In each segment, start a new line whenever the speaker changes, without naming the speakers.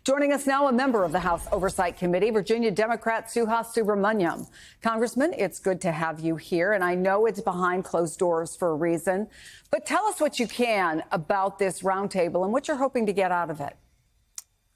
Joining us now, a member of the House Oversight Committee, Virginia Democrat Suhas Subramanian. Congressman, it's good to have you here, and I know it's behind closed doors for a reason. But tell us what you can about this roundtable and what you're hoping to get out of it.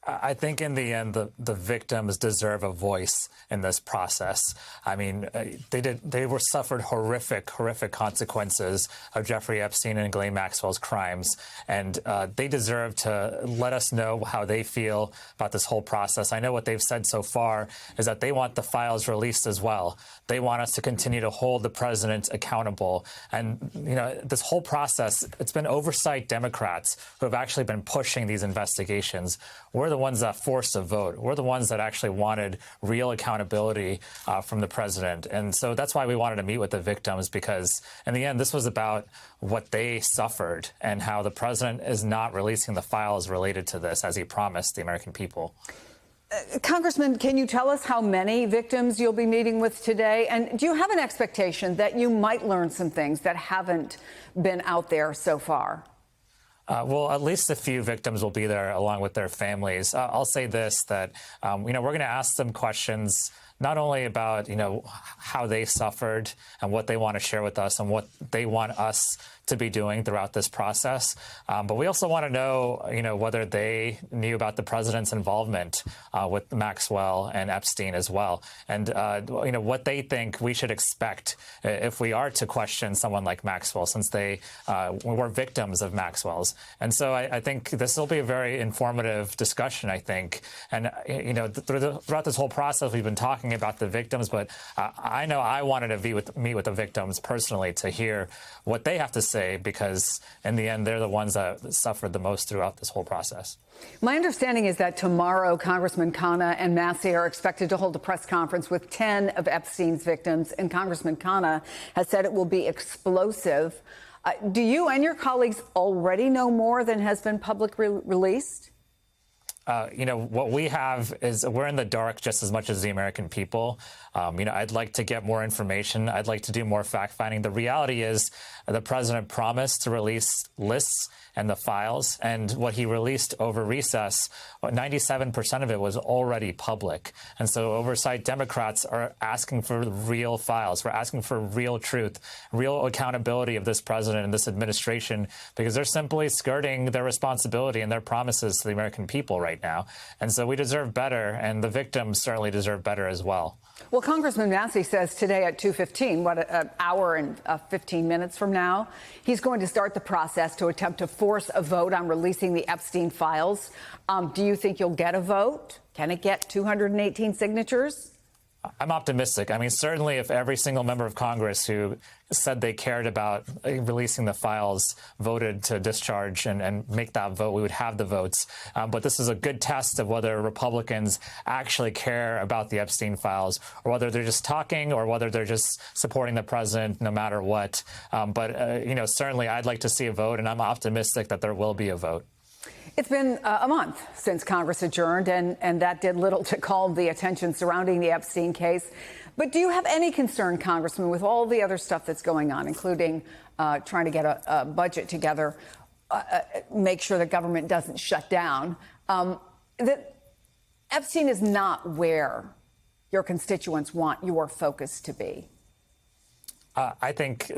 I think in the end, the victims deserve a voice in this process. I mean, they were suffered horrific consequences of Jeffrey Epstein and Ghislaine Maxwell's crimes. And they deserve to let us know how they feel about this whole process. I know what they've said so far is that they want the files released as well. They want us to continue to hold the president accountable. And, you know, this whole process, it's been oversight Democrats who have actually been pushing these investigations. We're the ones that forced a vote. We're the ones that actually wanted real accountability from the president. And so that's why we wanted to meet with the victims, because in the end, this was about what they suffered and how the president is not releasing the files related to this as he promised the American people.
Congressman, can you tell us how many victims you'll be meeting with today? And do you have an expectation that you might learn some things that haven't been out there so far?
Well, at least a few victims will be there along with their families. I'll say this, that, we're going to ask them questions not only about, how they suffered and what they want to share with us and what they want us to be doing throughout this process. But we also want to know, whether they knew about the president's involvement with Maxwell and Epstein as well. And, what they think we should expect if we are to question someone like Maxwell, since they were victims of Maxwell's. And so I think this will be a very informative discussion, I think. And, throughout this whole process, we've been talking about the victims, but I know I wanted to meet with the victims personally to hear what they have to say, because in the end, they're the ones that suffered the most throughout this whole process.
My understanding is that tomorrow, Congressman Khanna and Massie are expected to hold a press conference with 10 of Epstein's victims, and Congressman Khanna has said it will be explosive. Do you and your colleagues already know more than has been publicly released?
What we have is we're in the dark just as much as the American people. I'd like to get more information. I'd like to do more fact-finding. The reality is the president promised to release lists and the files, and what he released over recess, 97% of it was already public. And so oversight Democrats are asking for real files. We're asking for real truth, real accountability of this president and this administration, because they're simply skirting their responsibility and their promises to the American people right now. And so we deserve better, and the victims certainly deserve better as well.
Well, Congressman Massie says today at 2:15, an hour and 15 minutes from now, he's going to start the process to attempt to force a vote on releasing the Epstein files. Do you think you'll get a vote? Can it get 218 signatures?
I'm optimistic. I mean, certainly if every single member of Congress who said they cared about releasing the files voted to discharge and make that vote, we would have the votes. But this is a good test of whether Republicans actually care about the Epstein files, or whether they're just talking, or whether they're just supporting the president no matter what. But certainly I'd like to see a vote, and I'm optimistic that there will be a vote.
It's been a month since Congress adjourned, and that did little to calm the attention surrounding the Epstein case. But do you have any concern, Congressman, with all the other stuff that's going on, including trying to get a budget together, make sure the government doesn't shut down, that Epstein is not where your constituents want your focus to be?
I think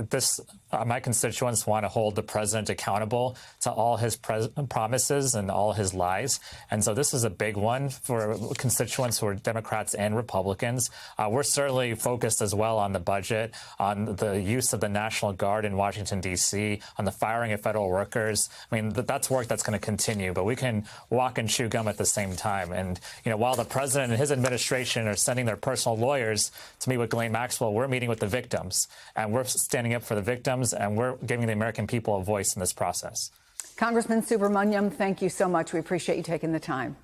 my constituents want to hold the president accountable to all his promises and all his lies. And so this is a big one for constituents who are Democrats and Republicans. We're certainly focused as well on the budget, on the use of the National Guard in Washington, D.C., on the firing of federal workers. I mean, that's work that's going to continue, but we can walk and chew gum at the same time. And, while the president and his administration are sending their personal lawyers to meet with Ghislaine Maxwell, we're meeting with the victims. And we're standing up for the victims, and we're giving the American people a voice in this process.
Congressman Subramanian, thank you so much. We appreciate you taking the time.